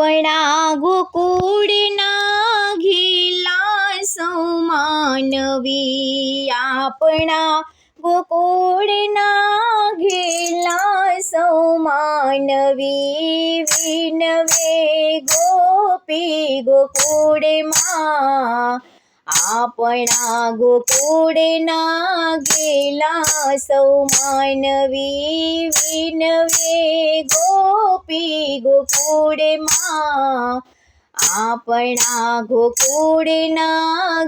आपणा गोकुळना गेला सौ मानवी, आपणा गोकुळना गेला सौ मानवी, विनवे गोपी गोकुळे मा, आपणा गोकुळना गेला सौ मानवी, विनवे गोपी गोकुळे मा, आपणा गोकुळना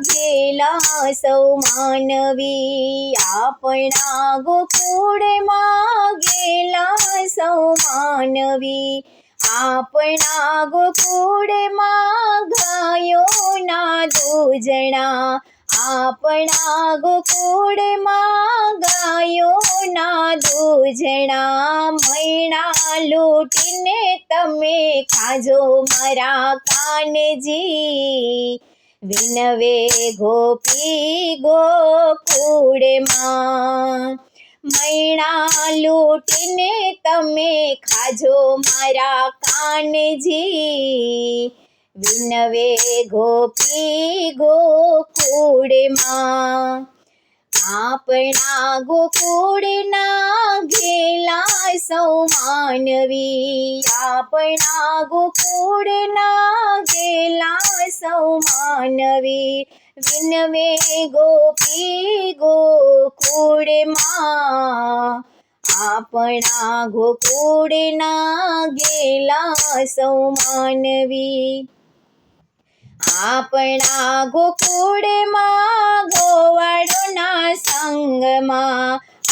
गेला सौ मानवी, आपणा गोकुळमा गेला सौ मानवी, आपणा गोकुळमा गायो ना दुजना, आपणा गोकुळमा गायो ना दुजना, मैणा लूटीने તમે ખાજો મારા કાનજી, વિનવે ગોપી ગોકુળમાં, મૈણા લૂટીને તમે ખાજો મારા કાનજી, વિનવે ગોપી ગોકુળમાં, આપણા ગોકુળના ગેલા સૌ માનવી, આપણા ગોકુળના ગેલા સૌ માનવી, વિનવે ગોપી ગોકુળમાં, આપણા ગોકુળના ગેલા સૌ માનવી, આપણા ગોકુળમાં ગોવાળોના સંગમાં,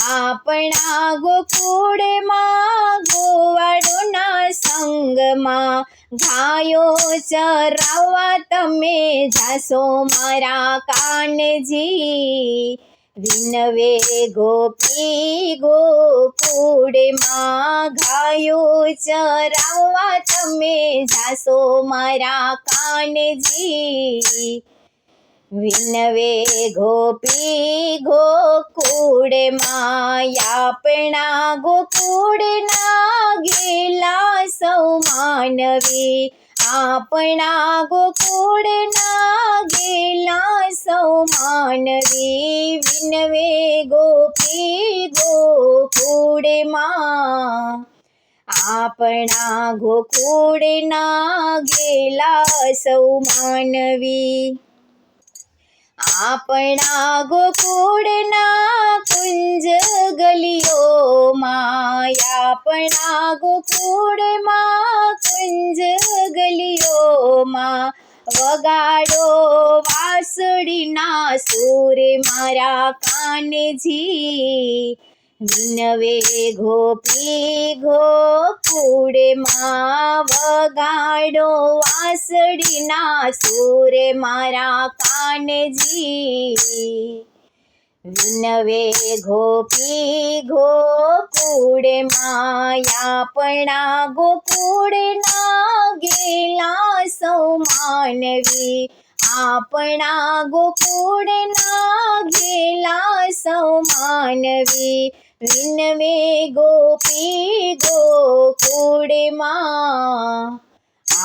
આપણા ગોકુળમાં ગોવાળોના સંગમાં, ગાયો ચરાવવા તમે જાશો મારા કાનજી, વિનવે ગોપી ગોકુળમાં, ગાયો ચરાવવા તમે જાશો મારા કાનજી, વિનવે ગોપી ગોકુળમાં, આપણા ગોકુળના ગેલા સૌ માનવી, આપણા ગોકુળના ગેલા સૌ માનવી, વિનવે ગોપી ગોકુળમાં, આપણા ગોકુળના ગેલા સૌ માનવી, આપણા ગોકુળના કુંજ ગલીઓમાં, આપણા ગોકુળમાં કુંજ ગલીઓમાં, વગાડો વાંસળીના સૂર મારા કાનજી, વિનવે ગોપી ગોકુળમાં, વગાડો વાંસળીના સૂર મારા કાનજી, વિનવે ગોપી ગોકુળમાં, આપણા ગોકુળના ગેલા સૌ માનવી, આપણા ગોકુળના ગેલા સૌ માનવી, વિનવે ગોપી ગોકુળમાં,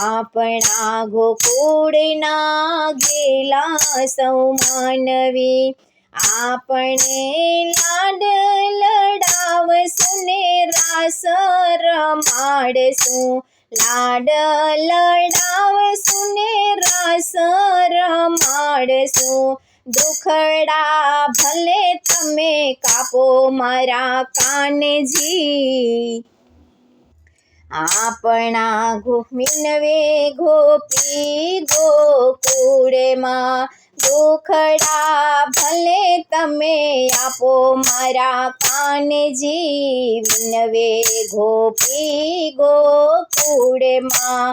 આપણા ગોકુળના ગેલા સૌ માનવી, આપણે લાડ લડાવશું ને રાસ રમાડશું, લાડ લડાવશું ને રાસ રમાડશું, દુખડા ભલે તમે કાપો મારા કાનજી, આપણા વિનવે ગોપી ગોકુળમાં, દુખડા ભલે તમે આપો મારા કાનજી, વિનવે ગોપી ગોકુળમાં,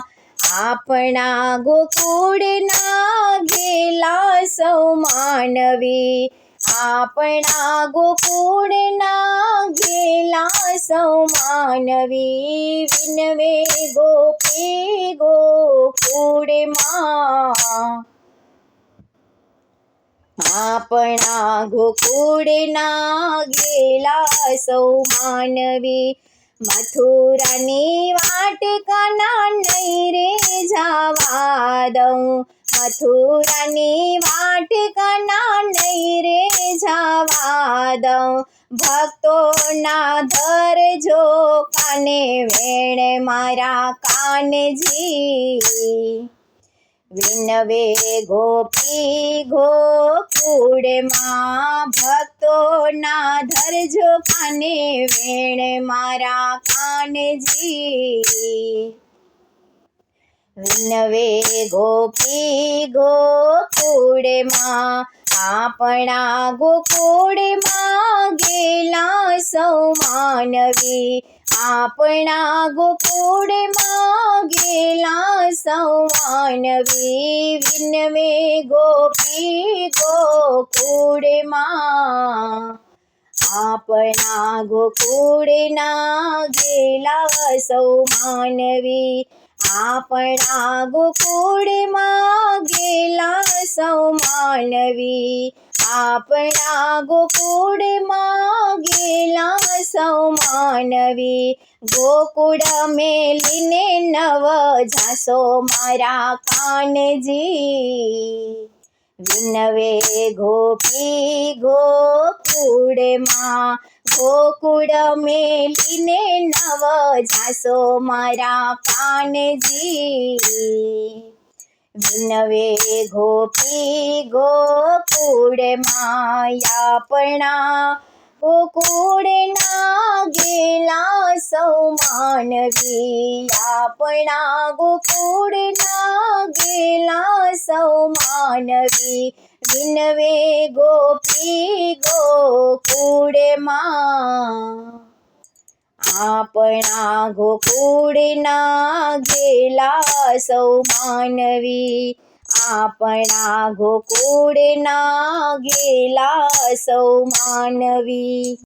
આપણા ગોકુળના ગેલા સૌ માનવી, આપણા ગોકુળના ગેલા સૌ માનવી, વિનવે ગોપી ગોકુળમાં, આપણા ગોકુળના ગેલા સૌ માનવી, મથુરાની વાટિકાના નહીં રે જવા દઉં, મથુરાની વાટિકાના નહીં રે જવા દઉં. ભક્તોના ધરજો કાને વેણે મારા કાનજી, વિનવે ગોપી ગોકુળમાં ભક્તોના ધરજો કાને વેણે મારા કાનજી, વિનવે ગોપી ગોકુળમાં આપણા ગોકુળમાં ગેલા સૌ માનવી, આપણા ગોકુળમાં ગેલા સૌ માનવી, વિનવે ગોપી ગોકુળમાં આપણા ગોકુળના ગેલા સૌ માનવી, આપણા ગોકુળમાં ગેલા સૌ માનવી, આપણા ગોકુળમાં ગેલા સૌ માનવી. ગોકુળ મેલીને નવ જાસો મારા કાનજી, વિનવે ગોપી ગોકુળમાં ગોકુળ મેલીને નવ જાસો મારા કાનજી, વિનવે ગોપી ગોકુળમાં આપણા ગોકુળના ગેલા સૌ માનવી, આપણા ગોકુળના ગેલા સૌ માનવી, વિનવે ગોપી ગોકુળમાં આપણા ગોકુળના ગેલા સૌ માનવી, આપણા ગોકુળના ગેલા સૌ માનવી.